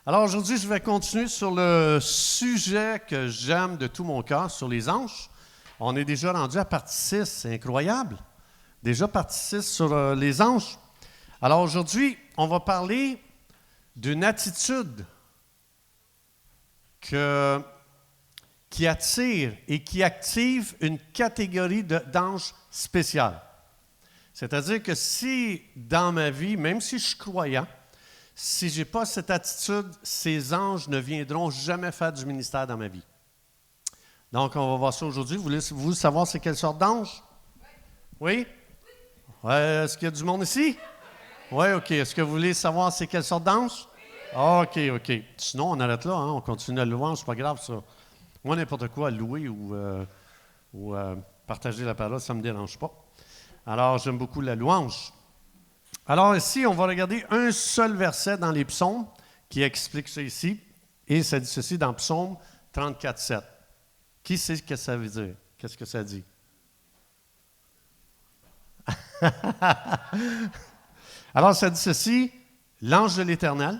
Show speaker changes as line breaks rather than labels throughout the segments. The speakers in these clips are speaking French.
Alors aujourd'hui, je vais continuer sur le sujet que j'aime de tout mon cœur, sur les anges. On est déjà rendu à partie 6, c'est incroyable. Déjà partie 6 sur les anges. Alors aujourd'hui, on va parler d'une attitude qui attire et qui active une catégorie d'anges spéciale. C'est-à-dire que si dans ma vie, même si je suis croyant, si je n'ai pas cette attitude, ces anges ne viendront jamais faire du ministère dans ma vie. Donc, on va voir ça aujourd'hui. Vous savoir c'est quelle sorte d'ange? Oui? Ouais, est-ce qu'il y a du monde ici? Oui, OK. Est-ce que vous voulez savoir c'est quelle sorte d'ange? OK. Sinon, on arrête là, hein? On continue à louer, c'est pas grave ça. Moi, n'importe quoi, louer ou partager la parole, ça ne me dérange pas. Alors, j'aime beaucoup la louange. Alors ici, on va regarder un seul verset dans les psaumes qui explique ça ici. Et ça dit ceci dans Psaume 34, 7. Qui sait ce que ça veut dire? Qu'est-ce que ça dit? Alors ça dit ceci, l'ange de l'Éternel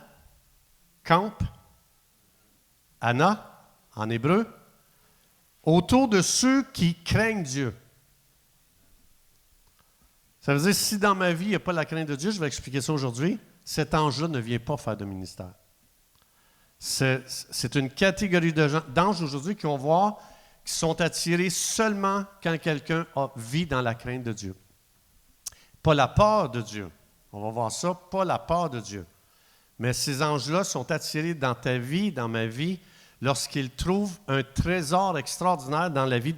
campe, Anna, en hébreu, autour de ceux qui craignent Dieu. Ça veut dire, si dans ma vie, il n'y a pas la crainte de Dieu, je vais expliquer ça aujourd'hui, cet ange-là ne vient pas faire de ministère. C'est une catégorie d'anges aujourd'hui qui vont voir, qui sont attirés seulement quand quelqu'un vit dans la crainte de Dieu. Pas la peur de Dieu. On va voir ça, pas la peur de Dieu. Mais ces anges-là sont attirés dans ta vie, dans ma vie, lorsqu'ils trouvent un trésor extraordinaire dans la vie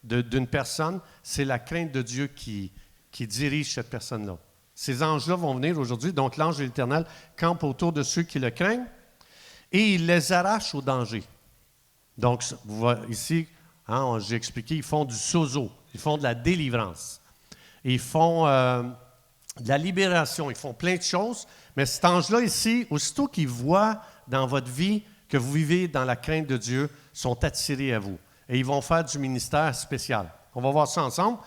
d'une personne, c'est la crainte de Dieu qui dirige cette personne-là. Ces anges-là vont venir aujourd'hui, donc l'ange de l'Éternel campe autour de ceux qui le craignent et il les arrache au danger. Donc, vous voyez ici, hein, j'ai expliqué, ils font du sozo, ils font de la délivrance, ils font de la libération, ils font plein de choses, mais cet ange-là ici, aussitôt qu'ils voient dans votre vie que vous vivez dans la crainte de Dieu, sont attirés à vous et ils vont faire du ministère spécial. On va voir ça ensemble.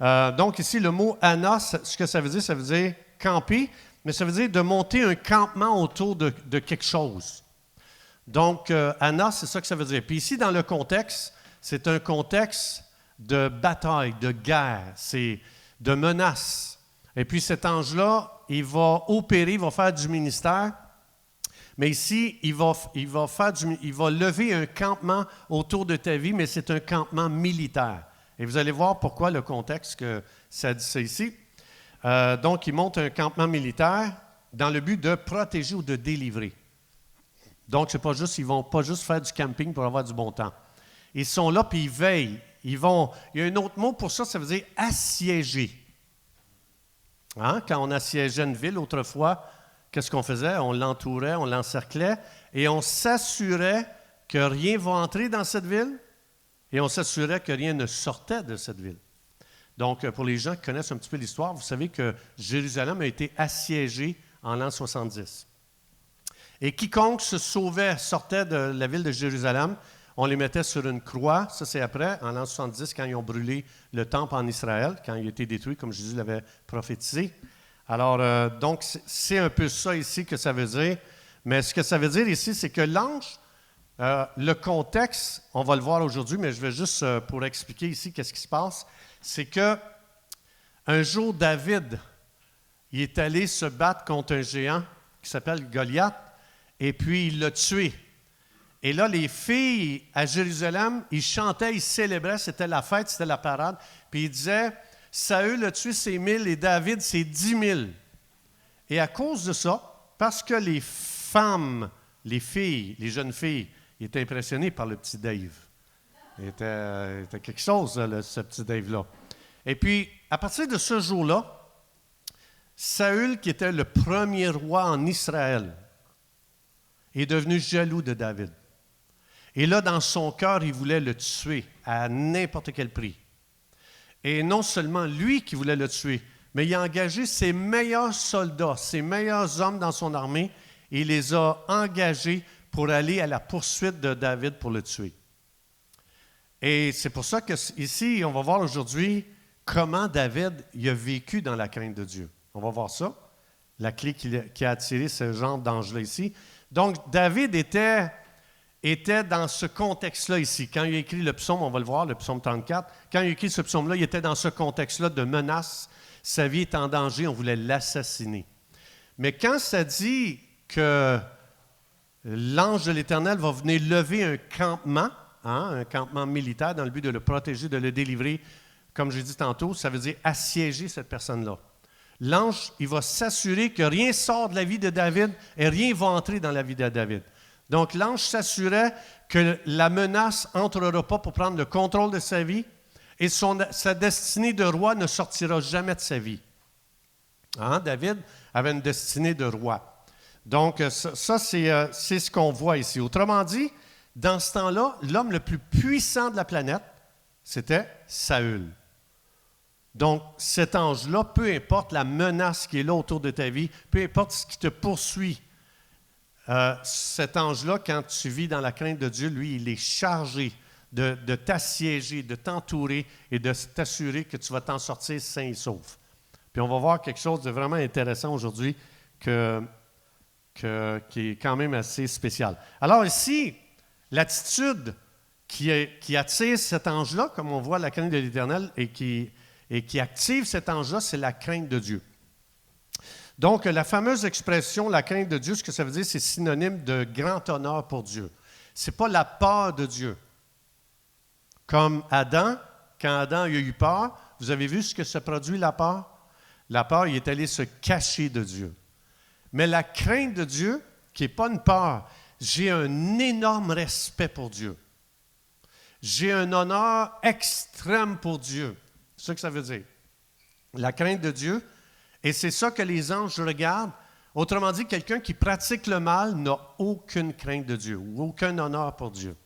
Donc ici, le mot « Anna », ce que ça veut dire camper, mais ça veut dire de monter un campement autour de quelque chose. Donc, Anna, c'est ça que ça veut dire. Puis ici, dans le contexte, c'est un contexte de bataille, de guerre, c'est de menace. Et puis cet ange-là, il va opérer, il va faire du ministère, mais ici, il va lever un campement autour de ta vie, mais c'est un campement militaire. Et vous allez voir pourquoi le contexte que ça dit ça ici. Donc, ils montent un campement militaire dans le but de protéger ou de délivrer. Donc, c'est pas juste, ils ne vont pas juste faire du camping pour avoir du bon temps. Ils sont là puis ils veillent. Il y a un autre mot pour ça, ça veut dire assiéger. Hein? Quand on assiégeait une ville autrefois, qu'est-ce qu'on faisait? On l'entourait, on l'encerclait et on s'assurait que rien ne va entrer dans cette ville. Et on s'assurait que rien ne sortait de cette ville. Donc, pour les gens qui connaissent un petit peu l'histoire, vous savez que Jérusalem a été assiégée en l'an 70. Et quiconque se sauvait, sortait de la ville de Jérusalem, on les mettait sur une croix. Ça, c'est après, en l'an 70, quand ils ont brûlé le temple en Israël, quand il a été détruit, comme Jésus l'avait prophétisé. Alors, donc, c'est un peu ça ici que ça veut dire. Mais ce que ça veut dire ici, c'est que l'ange, le contexte, on va le voir aujourd'hui, mais je vais juste, pour expliquer ici qu'est-ce qui se passe, c'est que un jour, David, il est allé se battre contre un géant qui s'appelle Goliath, et puis il l'a tué. Et là, les filles à Jérusalem, ils chantaient, ils célébraient, c'était la fête, c'était la parade, puis ils disaient, Saül a tué ses 1000 et David ses 10 000. Et à cause de ça, parce que les femmes, les filles, les jeunes filles, il était impressionné par le petit Dave. Il était quelque chose, ce petit Dave-là. Et puis, à partir de ce jour-là, Saül, qui était le premier roi en Israël, est devenu jaloux de David. Et là, dans son cœur, il voulait le tuer à n'importe quel prix. Et non seulement lui qui voulait le tuer, mais il a engagé ses meilleurs soldats, ses meilleurs hommes dans son armée, et il les a engagés pour aller à la poursuite de David pour le tuer. Et c'est pour ça qu'ici, on va voir aujourd'hui comment David il a vécu dans la crainte de Dieu. On va voir ça. La clé qui a attiré ce genre d'ange-là ici. Donc, David était dans ce contexte-là ici. Quand il a écrit le psaume, on va le voir, le psaume 34, quand il a écrit ce psaume-là, il était dans ce contexte-là de menace. Sa vie est en danger, on voulait l'assassiner. Mais quand ça dit que l'ange de l'Éternel va venir lever un campement, un campement militaire dans le but de le protéger, de le délivrer, comme j'ai dit tantôt, ça veut dire assiéger cette personne-là. L'ange, il va s'assurer que rien sort de la vie de David et rien va entrer dans la vie de David. Donc, l'ange s'assurait que la menace n'entrera pas pour prendre le contrôle de sa vie et sa destinée de roi ne sortira jamais de sa vie. David avait une destinée de roi. Donc, ça c'est ce qu'on voit ici. Autrement dit, dans ce temps-là, l'homme le plus puissant de la planète, c'était Saül. Donc, cet ange-là, peu importe la menace qui est là autour de ta vie, peu importe ce qui te poursuit, cet ange-là, quand tu vis dans la crainte de Dieu, lui, il est chargé de t'assiéger, de t'entourer et de t'assurer que tu vas t'en sortir sain et sauf. Puis on va voir quelque chose de vraiment intéressant aujourd'hui qui est quand même assez spécial. Alors ici, l'attitude qui attire cet ange-là, comme on voit la crainte de l'Éternel, et qui active cet ange-là, c'est la crainte de Dieu. Donc, la fameuse expression « la crainte de Dieu », ce que ça veut dire, c'est synonyme de grand honneur pour Dieu. Ce n'est pas la peur de Dieu. Comme Adam, quand Adam a eu peur, vous avez vu ce que se produit la peur? La peur, il est allé se cacher de Dieu. Mais la crainte de Dieu, qui n'est pas une peur, j'ai un énorme respect pour Dieu. J'ai un honneur extrême pour Dieu. C'est ça que ça veut dire. La crainte de Dieu, et c'est ça que les anges regardent. Autrement dit, quelqu'un qui pratique le mal n'a aucune crainte de Dieu ou aucun honneur pour Dieu.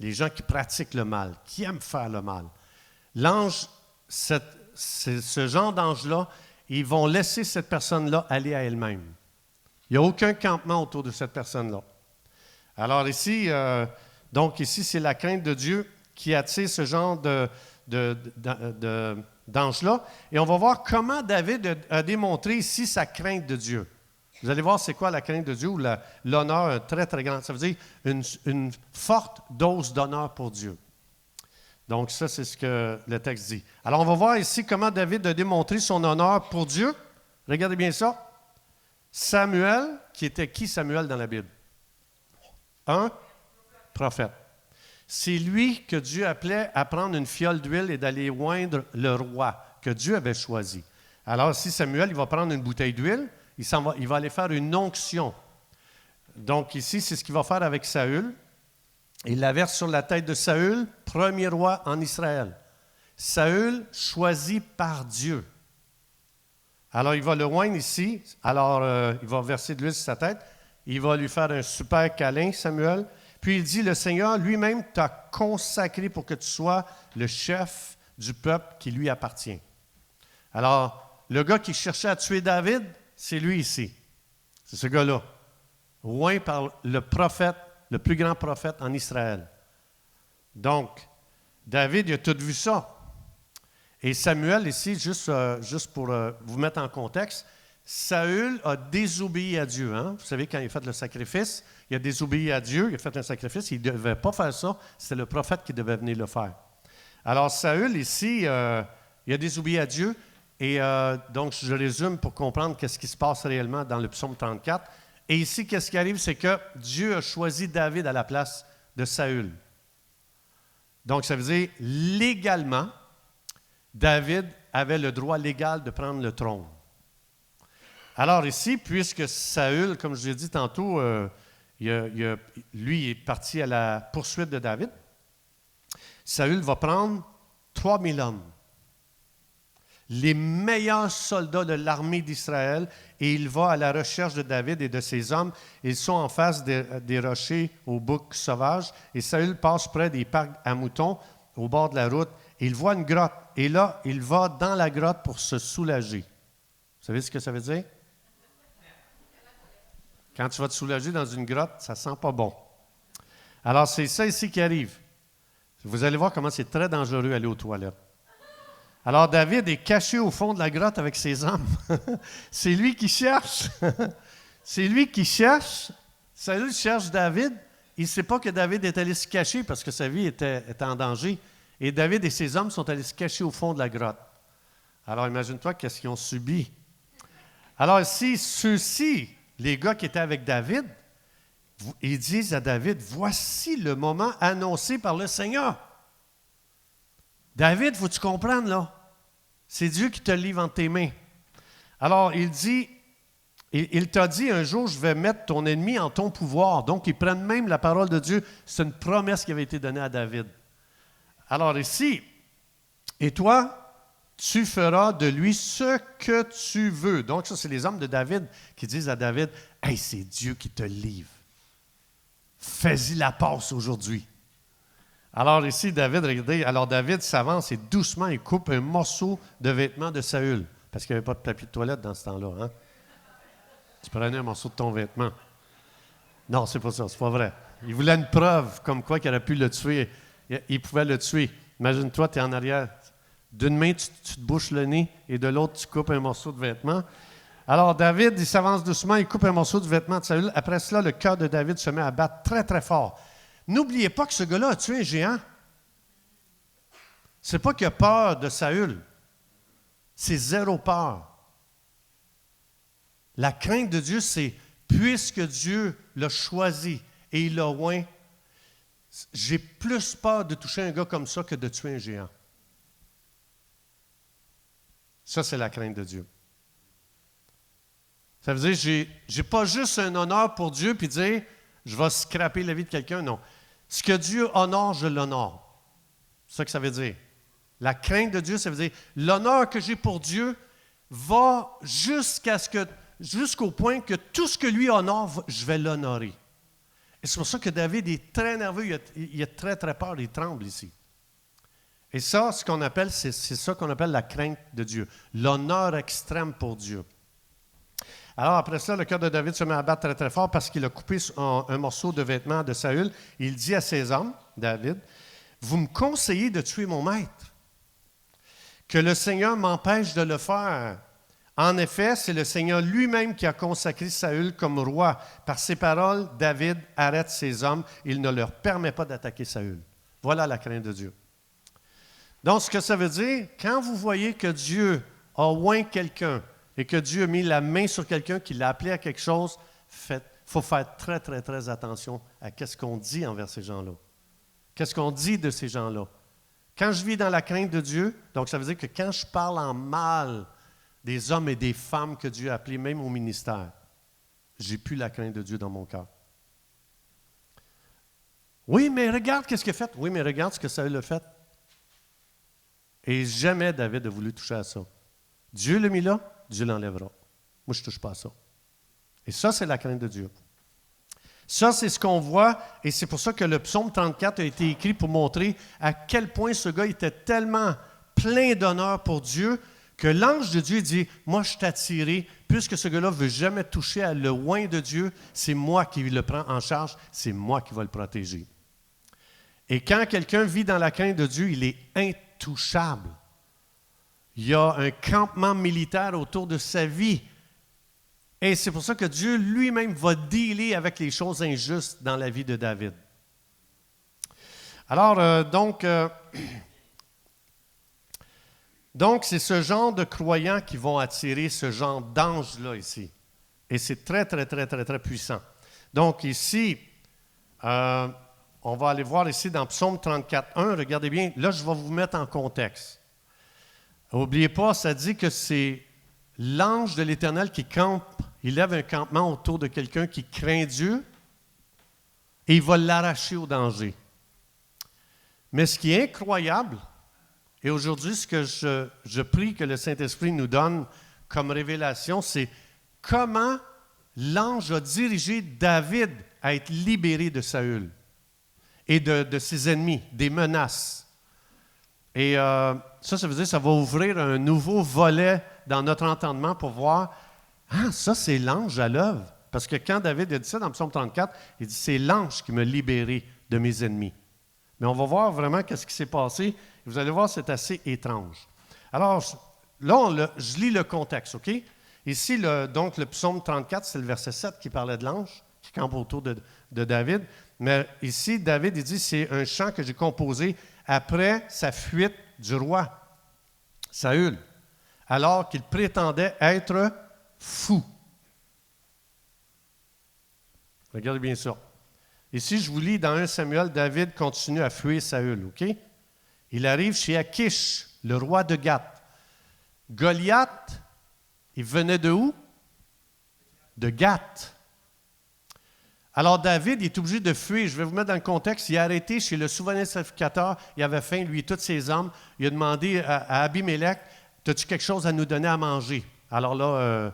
Les gens qui pratiquent le mal, qui aiment faire le mal. L'ange, ce genre d'ange-là, ils vont laisser cette personne-là aller à elle-même. Il n'y a aucun campement autour de cette personne-là. Alors ici, c'est la crainte de Dieu qui attire ce genre d'ange-là. Et on va voir comment David a démontré ici sa crainte de Dieu. Vous allez voir c'est quoi la crainte de Dieu ou l'honneur très, très grand. Ça veut dire une forte dose d'honneur pour Dieu. Donc ça, c'est ce que le texte dit. Alors, on va voir ici comment David a démontré son honneur pour Dieu. Regardez bien ça. Samuel, qui était qui Samuel dans la Bible? Un prophète. C'est lui que Dieu appelait à prendre une fiole d'huile et d'aller oindre le roi que Dieu avait choisi. Alors, si Samuel, il va prendre une bouteille d'huile, il va aller faire une onction. Donc ici, c'est ce qu'il va faire avec Saül. Il la verse sur la tête de Saül, premier roi en Israël. Saül, choisi par Dieu. Alors, il va le oindre ici. Alors, il va verser de l'huile sur sa tête. Il va lui faire un super câlin, Samuel. Puis il dit, le Seigneur lui-même t'a consacré pour que tu sois le chef du peuple qui lui appartient. Alors, le gars qui cherchait à tuer David, c'est lui ici. C'est ce gars-là. Oint par le prophète, le plus grand prophète en Israël. Donc, David, il a tout vu ça. Et Samuel, ici, juste pour vous mettre en contexte, Saül a désobéi à Dieu. Vous savez, quand il a fait le sacrifice, il a désobéi à Dieu, il a fait un sacrifice, il ne devait pas faire ça, c'est le prophète qui devait venir le faire. Alors, Saül, ici, il a désobéi à Dieu, et donc, je résume pour comprendre qu'est-ce qui se passe réellement dans le psaume 34. Et ici, qu'est-ce qui arrive, c'est que Dieu a choisi David à la place de Saül. Donc, ça veut dire, légalement, David avait le droit légal de prendre le trône. Alors ici, puisque Saül, comme je l'ai dit tantôt, lui est parti à la poursuite de David, Saül va prendre 3000 hommes, les meilleurs soldats de l'armée d'Israël, et il va à la recherche de David et de ses hommes. Ils sont en face des rochers au bouc sauvage, et Saül passe près des parcs à moutons, au bord de la route, et il voit une grotte, et là, il va dans la grotte pour se soulager. Vous savez ce que ça veut dire? Quand tu vas te soulager dans une grotte, ça ne sent pas bon. Alors, c'est ça ici qui arrive. Vous allez voir comment c'est très dangereux d'aller aux toilettes. Alors David est caché au fond de la grotte avec ses hommes. C'est lui qui cherche. C'est lui qui cherche. Saül cherche David. Il ne sait pas que David est allé se cacher parce que sa vie était en danger. Et David et ses hommes sont allés se cacher au fond de la grotte. Alors imagine-toi qu'est-ce qu'ils ont subi. Alors ici, ceux-ci, les gars qui étaient avec David, ils disent à David, voici le moment annoncé par le Seigneur. David, faut que tu comprennes, là. C'est Dieu qui te livre entre tes mains. Alors, il dit, il t'a dit un jour, je vais mettre ton ennemi en ton pouvoir. Donc, ils prennent même la parole de Dieu. C'est une promesse qui avait été donnée à David. Alors ici, et toi, tu feras de lui ce que tu veux. Donc, ça, c'est les hommes de David qui disent à David, « Hey, c'est Dieu qui te livre. Fais-y la passe aujourd'hui. » Alors ici, David, regardez, alors David s'avance et doucement, il coupe un morceau de vêtement de Saül. Parce qu'il n'y avait pas de papier de toilette dans ce temps-là. Hein? Tu prenais un morceau de ton vêtement. Non, c'est pas ça, c'est pas vrai. Il voulait une preuve comme quoi qu'il aurait pu le tuer. Il pouvait le tuer. Imagine-toi, tu es en arrière. D'une main, tu te bouches le nez et de l'autre, tu coupes un morceau de vêtement. Alors David, il s'avance doucement, il coupe un morceau de vêtement de Saül. Après cela, le cœur de David se met à battre très, très fort. N'oubliez pas que ce gars-là a tué un géant. C'est pas qu'il a peur de Saül. C'est zéro peur. La crainte de Dieu, c'est puisque Dieu l'a choisi et il l'a oint, j'ai plus peur de toucher un gars comme ça que de tuer un géant. Ça, c'est la crainte de Dieu. Ça veut dire, j'ai pas juste un honneur pour Dieu puis dire, je vais scraper la vie de quelqu'un, non. Ce que Dieu honore, je l'honore. C'est ça que ça veut dire. La crainte de Dieu, ça veut dire, l'honneur que j'ai pour Dieu va jusqu'au point que tout ce que lui honore, je vais l'honorer. Et c'est pour ça que David est très nerveux, il a très, très peur, il tremble ici. Et ça, c'est ça qu'on appelle la crainte de Dieu, l'honneur extrême pour Dieu. Alors après ça, le cœur de David se met à battre très, très fort parce qu'il a coupé un morceau de vêtement de Saül. Il dit à ses hommes, David, « Vous me conseillez de tuer mon maître, que le Seigneur m'empêche de le faire. En effet, c'est le Seigneur lui-même qui a consacré Saül comme roi. Par ses paroles, David arrête ses hommes. Il ne leur permet pas d'attaquer Saül. » Voilà la crainte de Dieu. Donc, ce que ça veut dire, quand vous voyez que Dieu a oint quelqu'un et que Dieu a mis la main sur quelqu'un, qu'il l'a appelé à quelque chose, il faut faire très, très, très attention à ce qu'on dit envers ces gens-là. Qu'est-ce qu'on dit de ces gens-là? Quand je vis dans la crainte de Dieu, donc ça veut dire que quand je parle en mal des hommes et des femmes que Dieu a appelés, même au ministère, j'ai plus la crainte de Dieu dans mon cœur. Oui, mais regarde qu'est-ce qu'il a fait. Oui, mais regarde ce que Saül a fait. Et jamais David a voulu toucher à ça. Dieu l'a mis là, Dieu l'enlèvera. Moi, je ne touche pas à ça. Et ça, c'est la crainte de Dieu. Ça, c'est ce qu'on voit, et c'est pour ça que le psaume 34 a été écrit pour montrer à quel point ce gars était tellement plein d'honneur pour Dieu que l'ange de Dieu dit, « Moi, je t'attirerai, puisque ce gars-là ne veut jamais toucher à le oint de Dieu, c'est moi qui le prends en charge, c'est moi qui vais le protéger. » Et quand quelqu'un vit dans la crainte de Dieu, il est intouchable. Il y a un campement militaire autour de sa vie. Et c'est pour ça que Dieu lui-même va dealer avec les choses injustes dans la vie de David. Alors, donc, c'est ce genre de croyants qui vont attirer ce genre d'ange-là ici. Et c'est très, très, très, très, très puissant. Donc ici, on va aller voir ici dans Psaume 34.1. Regardez bien, là, je vais vous mettre en contexte. N'oubliez pas, ça dit que c'est l'ange de l'Éternel qui campe. Il lève un campement autour de quelqu'un qui craint Dieu et il va l'arracher au danger. Mais ce qui est incroyable, et aujourd'hui, ce que je prie que le Saint-Esprit nous donne comme révélation, c'est comment l'ange a dirigé David à être libéré de Saül et de ses ennemis, des menaces. Et ça veut dire que ça va ouvrir un nouveau volet dans notre entendement pour voir, ça c'est l'ange à l'œuvre. Parce que quand David a dit ça dans Psaume 34, il dit, c'est l'ange qui m'a libéré de mes ennemis. Mais on va voir vraiment qu'est-ce qui s'est passé. Vous allez voir, c'est assez étrange. Alors, là, je lis le contexte, OK? Ici, donc, le psaume 34, c'est le verset 7 qui parlait de l'ange, qui campe autour de David. Mais ici, David, il dit, c'est un chant que j'ai composé après sa fuite du roi Saül, alors qu'il prétendait être fou. Regardez bien ça. Ici, je vous lis dans 1 Samuel, David continue à fuir Saül, OK? Il arrive chez Akish, le roi de Gath. Goliath, il venait de où? De Gath. Alors David il est obligé de fuir. Je vais vous mettre dans le contexte. Il est arrêté chez le souverain sacrificateur. Il avait faim, lui et tous ses hommes. Il a demandé à Abimelech, « As-tu quelque chose à nous donner à manger? » Alors là,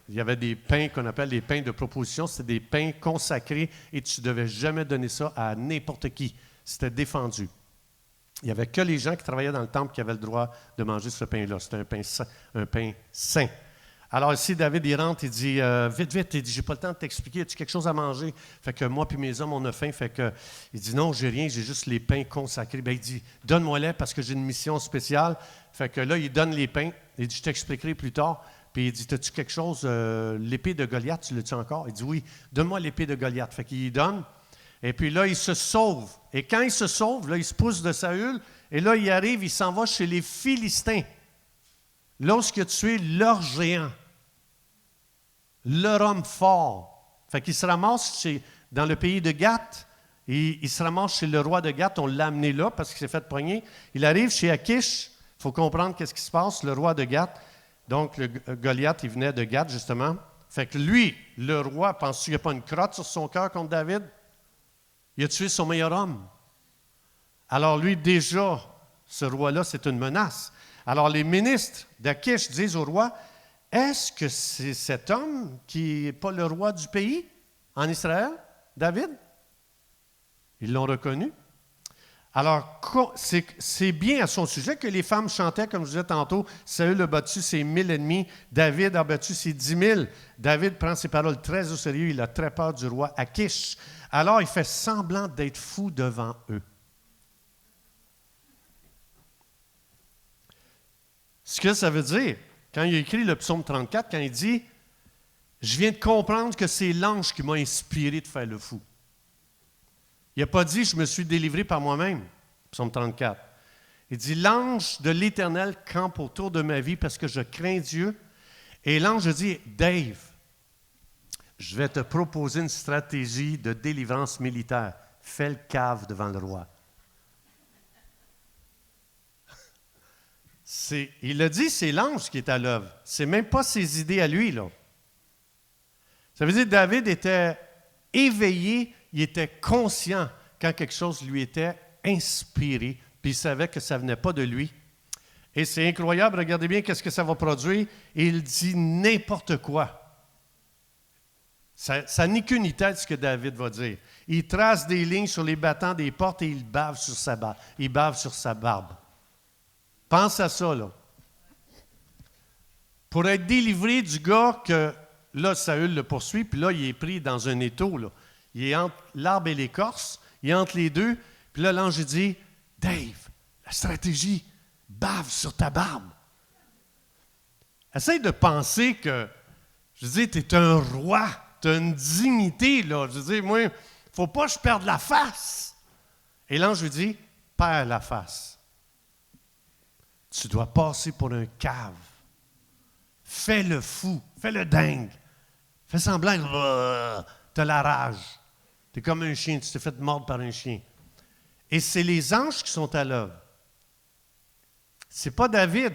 il y avait des pains qu'on appelle des pains de proposition. C'était des pains consacrés et tu ne devais jamais donner ça à n'importe qui. C'était défendu. Il n'y avait que les gens qui travaillaient dans le temple qui avaient le droit de manger ce pain-là. C'était un pain saint. Alors ici, David, il rentre, il dit, vite, il dit, j'ai pas le temps de t'expliquer, as-tu quelque chose à manger? Fait que moi puis mes hommes, on a faim. Fait que, il dit, non, j'ai rien, j'ai juste les pains consacrés. Bien, il dit, donne-moi-les parce que j'ai une mission spéciale. Fait que là, il donne les pains. Il dit, je t'expliquerai plus tard. Puis il dit, as-tu quelque chose, l'épée de Goliath, tu l'as-tu encore? Il dit, oui, donne-moi l'épée de Goliath. Fait qu'il y donne. Et puis là, il se sauve. Et quand il se sauve, là, il se pousse de Saül. Et là, il arrive, il s'en va chez les Philistins. Lorsqu'il a tué leur géant. Leur homme fort. Fait qu'il se ramasse dans le pays de Gath. Et il se ramasse chez le roi de Gath. On l'a amené là parce qu'il s'est fait pogner. Il arrive chez Akish. Il faut comprendre qu'est-ce qui se passe, le roi de Gath. Donc, le Goliath, il venait de Gath, justement. Fait que lui, le roi, pense-tu qu'il n'y a pas une crotte sur son cœur contre David? Il a tué son meilleur homme. Alors lui, déjà, ce roi-là, c'est une menace. Alors les ministres d'Akish disent au roi, est-ce que c'est cet homme qui n'est pas le roi du pays en Israël, David? Ils l'ont reconnu. Alors, c'est bien à son sujet que les femmes chantaient, comme je disais tantôt, Saül a battu ses 1000 ennemis, David a battu ses 10 000. David prend ses paroles très au sérieux, il a très peur du roi Akish. Alors, il fait semblant d'être fou devant eux. Ce que ça veut dire, quand il a écrit le psaume 34, quand il dit « Je viens de comprendre que c'est l'ange qui m'a inspiré de faire le fou. » Il n'a pas dit « Je me suis délivré par moi-même », psaume 34. Il dit « L'ange de l'Éternel campe autour de ma vie parce que je crains Dieu. » Et l'ange dit « Dave, je vais te proposer une stratégie de délivrance militaire. Fais le cave devant le roi. » Il a dit, c'est l'ange qui est à l'œuvre. C'est même pas ses idées à lui, là. Ça veut dire que David était éveillé, il était conscient quand quelque chose lui était inspiré, puis il savait que ça ne venait pas de lui. Et c'est incroyable, regardez bien qu'est-ce que ça va produire. Il dit n'importe quoi. Ça n'est qu'une tête ce que David va dire. Il trace des lignes sur les battants des portes et il bave sur sa barbe. Il bave sur sa barbe. Pense à ça, là. Pour être délivré du gars que, là, Saül le poursuit, puis là, il est pris dans un étau, là. Il est entre l'arbre et l'écorce, il est entre les deux, puis là, l'ange dit, « Dave, la stratégie, bave sur ta barbe. » Essaye de penser que, je dis, tu es un roi, tu as une dignité, là. Je dis, moi, il ne faut pas que je perde la face. Et l'ange lui dit, « Perds la face. Tu dois passer pour un cave. Fais le fou, fais le dingue. Fais semblant que tu as la rage. Tu es comme un chien, tu t'es fait mordre par un chien. Et c'est les anges qui sont à l'œuvre. Ce n'est pas David.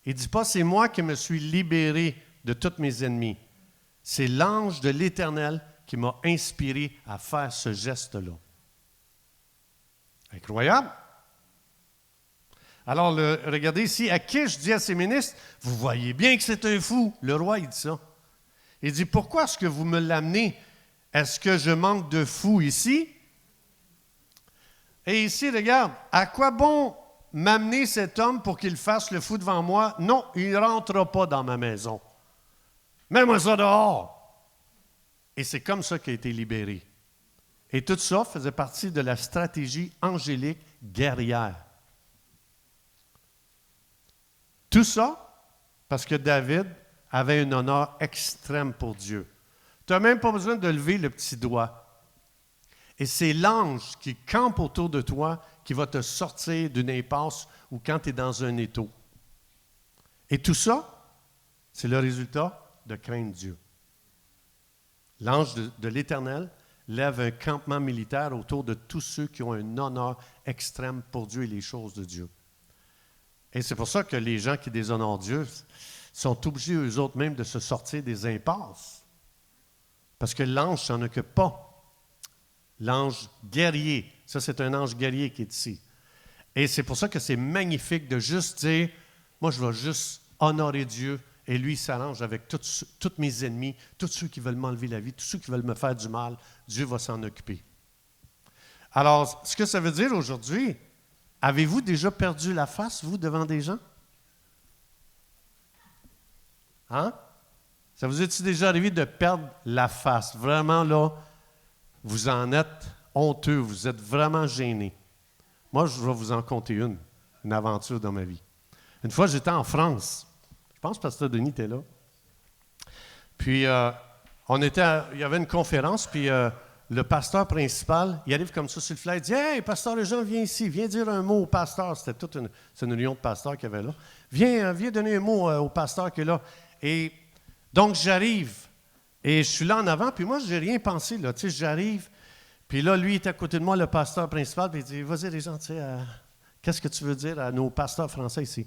Il ne dit pas, c'est moi qui me suis libéré de tous mes ennemis. C'est l'ange de l'Éternel qui m'a inspiré à faire ce geste-là. Incroyable. Alors, regardez ici, Akish dit à ses ministres, « Vous voyez bien que c'est un fou. » Le roi, il dit ça. Il dit, « Pourquoi est-ce que vous me l'amenez? Est-ce que je manque de fous ici? » Et ici, regarde, à quoi bon m'amener cet homme pour qu'il fasse le fou devant moi? Non, il ne rentrera pas dans ma maison. Mets-moi ça dehors. Et c'est comme ça qu'il a été libéré. Et tout ça faisait partie de la stratégie angélique guerrière. Tout ça parce que David avait un honneur extrême pour Dieu. Tu n'as même pas besoin de lever le petit doigt. Et c'est l'ange qui campe autour de toi qui va te sortir d'une impasse ou quand tu es dans un étau. Et tout ça, c'est le résultat de craindre Dieu. L'ange de l'Éternel lève un campement militaire autour de tous ceux qui ont un honneur extrême pour Dieu et les choses de Dieu. Et c'est pour ça que les gens qui déshonorent Dieu sont obligés eux autres même de se sortir des impasses. Parce que l'ange ne s'en occupe pas. L'ange guerrier, ça c'est un ange guerrier qui est ici. Et c'est pour ça que c'est magnifique de juste dire, moi je vais juste honorer Dieu et lui il s'arrange avec tous mes ennemis, tous ceux qui veulent m'enlever la vie, tous ceux qui veulent me faire du mal, Dieu va s'en occuper. Alors, ce que ça veut dire aujourd'hui, avez-vous déjà perdu la face, vous, devant des gens? Hein? Ça vous est-il déjà arrivé de perdre la face? Vraiment, là, vous en êtes honteux, vous êtes vraiment gêné. Moi, je vais vous en conter une aventure dans ma vie. Une fois, j'étais en France. Je pense que Pasteur Denis était là. Puis, il y avait une conférence, puis le pasteur principal, il arrive comme ça sur le fly, il dit « Hey, Pasteur Jean, viens ici, viens dire un mot au pasteur. » C'était toute une réunion de pasteurs qu'il y avait là. « Viens donner un mot au pasteur qui est là. » Et donc, j'arrive, et je suis là en avant, puis moi, je n'ai rien pensé, là. Tu sais, j'arrive, puis là, lui, il est à côté de moi, le pasteur principal, puis il dit « Vas-y, les gens, tu sais, qu'est-ce que tu veux dire à nos pasteurs français ici? »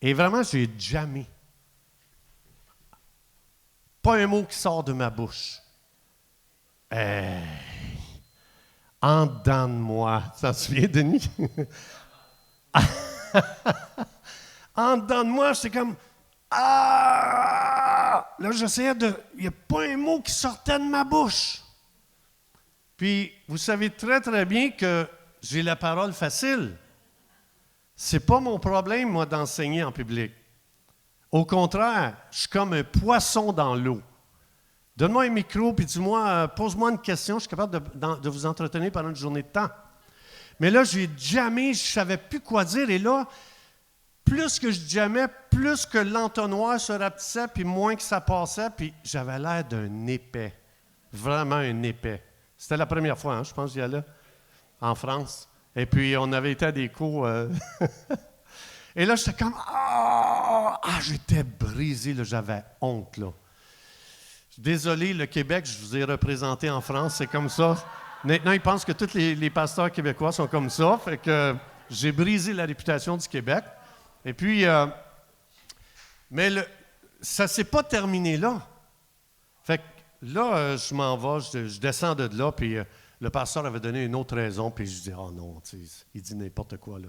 Et vraiment, j'ai jamais. Pas un mot qui sort de ma bouche. En dedans de moi. Ça se souvient, Denis? En dedans de moi, c'est comme... Ah! Là, j'essayais de... Il n'y a pas un mot qui sortait de ma bouche. Puis, vous savez très, très bien que j'ai la parole facile. C'est pas mon problème, moi, d'enseigner en public. Au contraire, je suis comme un poisson dans l'eau. Donne-moi un micro, puis dis-moi, pose-moi une question, je suis capable de vous entretenir pendant une journée de temps. Mais là, je ne savais plus quoi dire, et là, plus que je jamais, plus que l'entonnoir se rapetissait, puis moins que ça passait, puis j'avais l'air d'un épais. Vraiment un épais. C'était la première fois, hein, je pense, j'y allais en France. Et puis, on avait été à des cours. Et là, j'étais comme... j'étais brisé, là, j'avais honte, là. Désolé, le Québec, je vous ai représenté en France, c'est comme ça. Maintenant, ils pensent que tous les pasteurs québécois sont comme ça. Fait que j'ai brisé la réputation du Québec. Et puis, mais ça ne s'est pas terminé là. Fait que là, je m'en vais, je descends de là, puis le pasteur avait donné une autre raison, puis je dis, oh non, il dit n'importe quoi, là,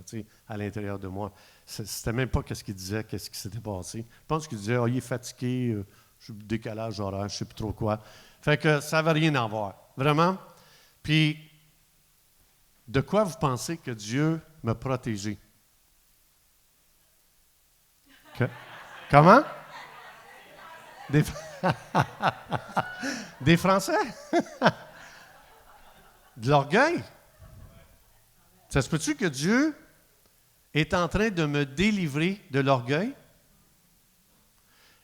à l'intérieur de moi. C'était même pas qu'est-ce qu'il disait, qu'est-ce qui s'était passé. Je pense qu'il disait, il est fatigué, je suis décalage horaire, je ne sais plus trop quoi. Fait que ça n'avait rien à voir, vraiment. Puis, de quoi vous pensez que Dieu m'a protégé? Comment? Des Français? De l'orgueil? Ça se peut-tu que Dieu est en train de me délivrer de l'orgueil?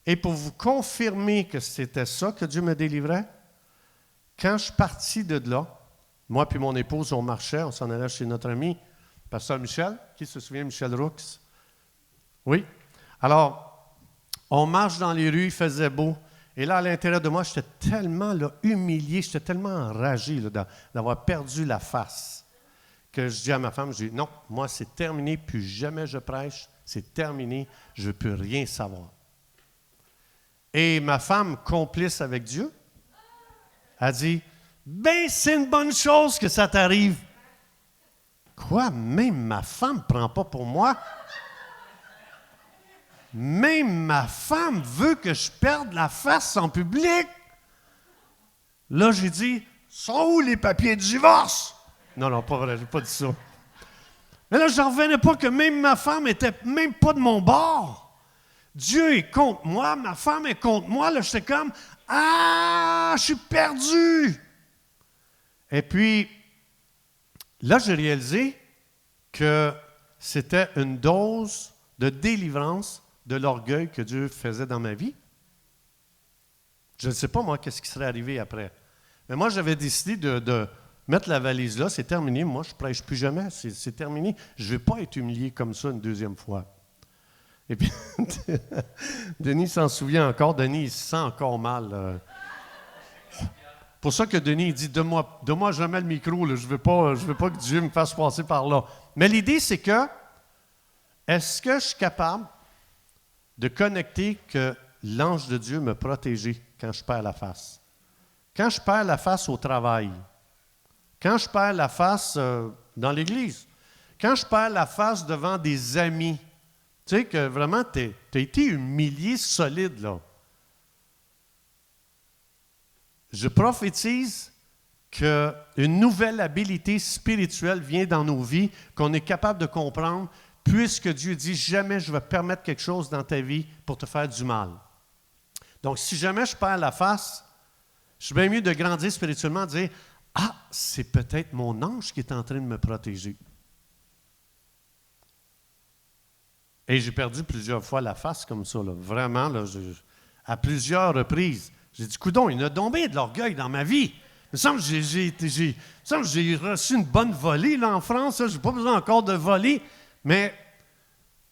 Et pour vous confirmer que c'était ça que Dieu me délivrait, quand je suis parti de là, moi puis mon épouse, on marchait, on s'en allait chez notre ami, Pasteur Michel. Qui se souvient, Michel Roux? Oui. Alors, on marche dans les rues, il faisait beau. Et là, à l'intérieur de moi, j'étais tellement là, humilié, j'étais tellement enragé là, d'avoir perdu la face, que je dis à ma femme, je dis, non, moi, c'est terminé, plus jamais je prêche, c'est terminé, je ne peux rien savoir. Et ma femme, complice avec Dieu, a dit, ben, c'est une bonne chose que ça t'arrive. Quoi? Même ma femme ne prend pas pour moi? Même ma femme veut que je perde la face en public? Là, j'ai dit, sont où les papiers de divorce? Non, pas vrai, j'ai pas dit ça. Mais là, je n'en revenais pas que même ma femme n'était même pas de mon bord. Dieu est contre moi, ma femme est contre moi. Là, j'étais comme, je suis perdu. Et puis, là, j'ai réalisé que c'était une dose de délivrance de l'orgueil que Dieu faisait dans ma vie. Je ne sais pas, moi, qu'est-ce qui serait arrivé après. Mais moi, j'avais décidé de mettre la valise là, c'est terminé. Moi, je ne prêche plus jamais, c'est terminé. Je ne vais pas être humilié comme ça une deuxième fois. Et puis, Denis s'en souvient encore. Denis, il se sent encore mal. Pour ça que Denis il dit, donne-moi jamais le micro, là. Je veux pas que Dieu me fasse passer par là. Mais l'idée, c'est que, est-ce que je suis capable de connecter que l'ange de Dieu me protégeait quand je perds la face? Quand je perds la face au travail, quand je perds la face dans l'Église, quand je perds la face devant des amis, tu sais que vraiment, tu as été humilié solide, là. Je prophétise qu'une nouvelle habilité spirituelle vient dans nos vies, qu'on est capable de comprendre, puisque Dieu dit « Jamais je vais permettre quelque chose dans ta vie pour te faire du mal. » Donc, si jamais je perds la face, je suis bien mieux de grandir spirituellement, de dire « Ah, c'est peut-être mon ange qui est en train de me protéger. » Et j'ai perdu plusieurs fois la face comme ça, là. Vraiment, là, à plusieurs reprises. J'ai dit, coudonc, il y a tombé de l'orgueil dans ma vie. Il me semble que j'ai reçu une bonne volée là, en France. Je n'ai pas besoin encore de voler. Mais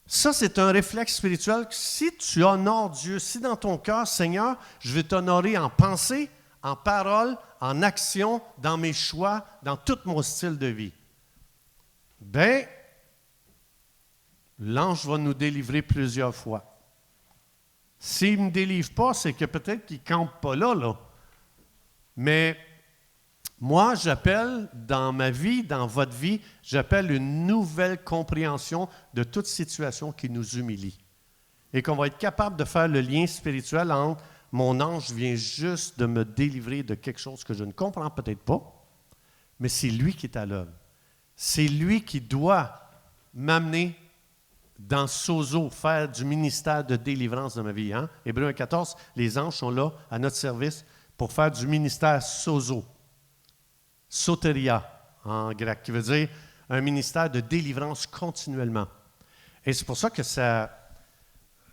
ça, c'est un réflexe spirituel. Si tu honores Dieu, si dans ton cœur, Seigneur, je vais t'honorer en pensée, en parole, en action, dans mes choix, dans tout mon style de vie, bien, l'ange va nous délivrer plusieurs fois. S'il ne me délivre pas, c'est que peut-être qu'il ne campe pas là, là. Mais moi, j'appelle dans ma vie, dans votre vie, j'appelle une nouvelle compréhension de toute situation qui nous humilie. Et qu'on va être capable de faire le lien spirituel entre mon ange vient juste de me délivrer de quelque chose que je ne comprends peut-être pas, mais c'est lui qui est à l'œuvre. C'est lui qui doit m'amener dans Sozo, faire du ministère de délivrance de ma vie. Hein? Hébreux 1,14, les anges sont là à notre service pour faire du ministère Sozo. Soteria en grec, qui veut dire un ministère de délivrance continuellement. Et c'est pour ça que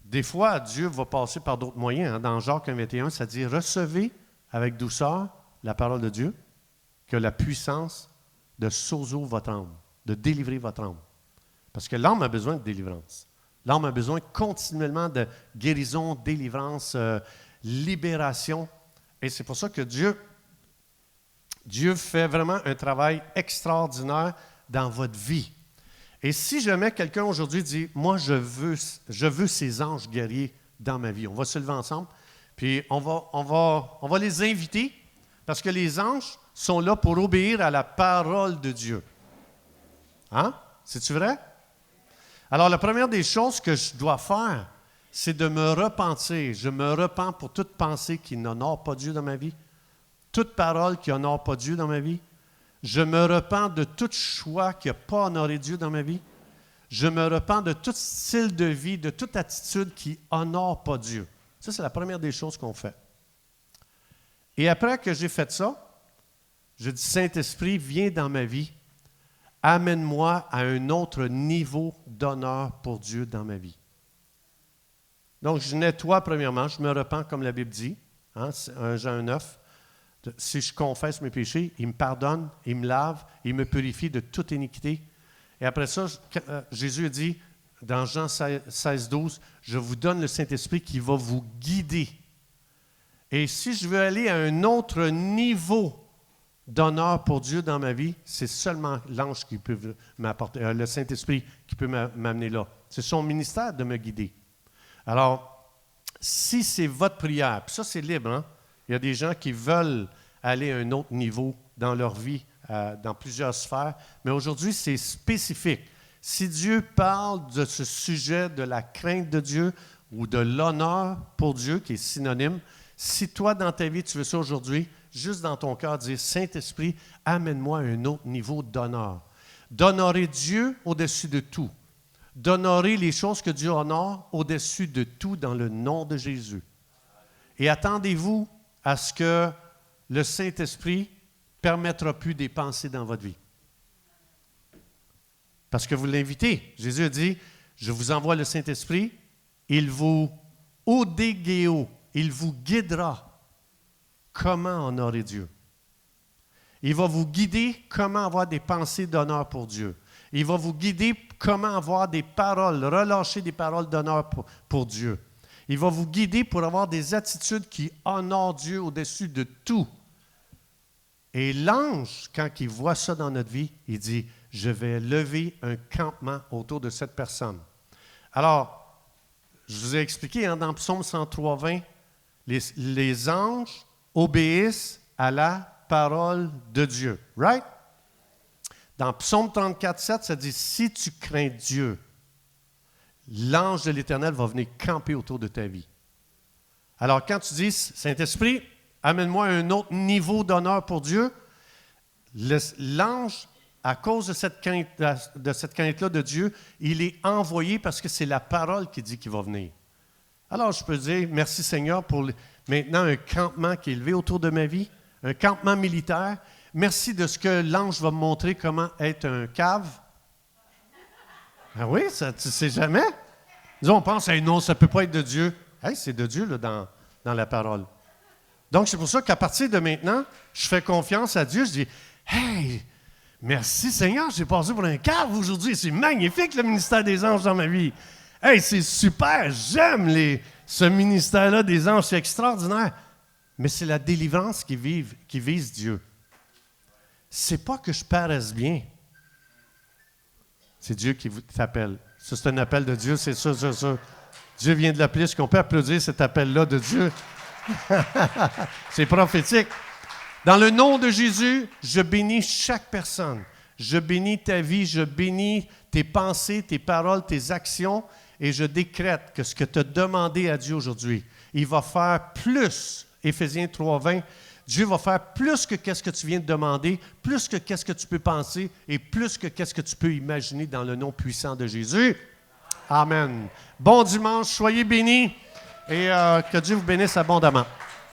des fois, Dieu va passer par d'autres moyens. Hein? Dans Jacques 1,21, ça dit « Recevez avec douceur la parole de Dieu, que la puissance de Sozo votre âme, de délivrer votre âme. » Parce que l'âme a besoin de délivrance. L'âme a besoin continuellement de guérison, délivrance, libération. Et c'est pour ça que Dieu fait vraiment un travail extraordinaire dans votre vie. Et si jamais quelqu'un aujourd'hui dit « Moi, je veux ces anges guerriers dans ma vie », on va se lever ensemble, puis on va les inviter, parce que les anges sont là pour obéir à la parole de Dieu. Hein? C'est-tu vrai? Alors, la première des choses que je dois faire, c'est de me repentir. Je me repens pour toute pensée qui n'honore pas Dieu dans ma vie, toute parole qui n'honore pas Dieu dans ma vie. Je me repens de tout choix qui n'a pas honoré Dieu dans ma vie. Je me repens de tout style de vie, de toute attitude qui honore pas Dieu. Ça, c'est la première des choses qu'on fait. Et après que j'ai fait ça, je dis, Saint-Esprit, viens dans ma vie. Amène-moi à un autre niveau d'honneur pour Dieu dans ma vie. Donc, je nettoie premièrement, je me repens comme la Bible dit, hein, 1 Jean 9. Si je confesse mes péchés, il me pardonne, il me lave, il me purifie de toute iniquité. Et après ça, Jésus a dit dans Jean 16, 12, « Je vous donne le Saint-Esprit qui va vous guider. » Et si je veux aller à un autre niveau d'honneur pour Dieu dans ma vie, c'est seulement l'ange qui peut m'apporter, le Saint-Esprit qui peut m'amener là. C'est son ministère de me guider. Alors, si c'est votre prière, puis ça c'est libre, hein? Il y a des gens qui veulent aller à un autre niveau dans leur vie, dans plusieurs sphères, mais aujourd'hui c'est spécifique. Si Dieu parle de ce sujet de la crainte de Dieu ou de l'honneur pour Dieu, qui est synonyme, si toi dans ta vie tu veux ça aujourd'hui, juste dans ton cœur, dire « Saint-Esprit, amène-moi à un autre niveau d'honneur. » D'honorer Dieu au-dessus de tout. D'honorer les choses que Dieu honore au-dessus de tout dans le nom de Jésus. Et attendez-vous à ce que le Saint-Esprit ne permettra plus des pensées dans votre vie. Parce que vous l'invitez. Jésus a dit « Je vous envoie le Saint-Esprit il vous odégéo, il vous guidera comment honorer Dieu. Il va vous guider comment avoir des pensées d'honneur pour Dieu. Il va vous guider comment avoir des paroles, relâcher des paroles d'honneur pour Dieu. Il va vous guider pour avoir des attitudes qui honorent Dieu au-dessus de tout. Et l'ange, quand il voit ça dans notre vie, il dit, je vais lever un campement autour de cette personne. Alors, je vous ai expliqué dans Psaume 103, 20, les anges obéissent à la parole de Dieu. Right? Dans Psaume 34, 7, ça dit, si tu crains Dieu, l'ange de l'Éternel va venir camper autour de ta vie. Alors, quand tu dis, Saint-Esprit, amène-moi à un autre niveau d'honneur pour Dieu, l'ange, à cause de cette crainte-là de Dieu, il est envoyé parce que c'est la parole qui dit qu'il va venir. Alors, je peux dire, merci Seigneur pour maintenant un campement qui est élevé autour de ma vie, un campement militaire. Merci de ce que l'ange va me montrer comment être un cave. Ah oui, ça, tu ne sais jamais. Disons, on pense, hey, non, ça ne peut pas être de Dieu. Hey, c'est de Dieu là, dans la parole. Donc, c'est pour ça qu'à partir de maintenant, je fais confiance à Dieu. Je dis, hey, merci Seigneur, j'ai passé pour un cave aujourd'hui. C'est magnifique le ministère des anges dans ma vie. Hey, c'est super, j'aime ce ministère-là des anges, c'est extraordinaire. Mais c'est la délivrance qui vise Dieu. C'est pas que je paraisse bien. C'est Dieu qui t'appelle. Ça, c'est un appel de Dieu, c'est ça. Dieu vient de l'appeler. Est-ce qu'on peut applaudir cet appel-là de Dieu? C'est prophétique. Dans le nom de Jésus, je bénis chaque personne. Je bénis ta vie, je bénis tes pensées, tes paroles, tes actions, et je décrète que ce que tu as demandé à Dieu aujourd'hui, il va faire plus. Éphésiens 3, 20. Dieu va faire plus que qu'est-ce que tu viens de demander, plus que qu'est-ce que tu peux penser et plus que qu'est-ce que tu peux imaginer dans le nom puissant de Jésus. Amen. Bon dimanche, soyez bénis et que Dieu vous bénisse abondamment.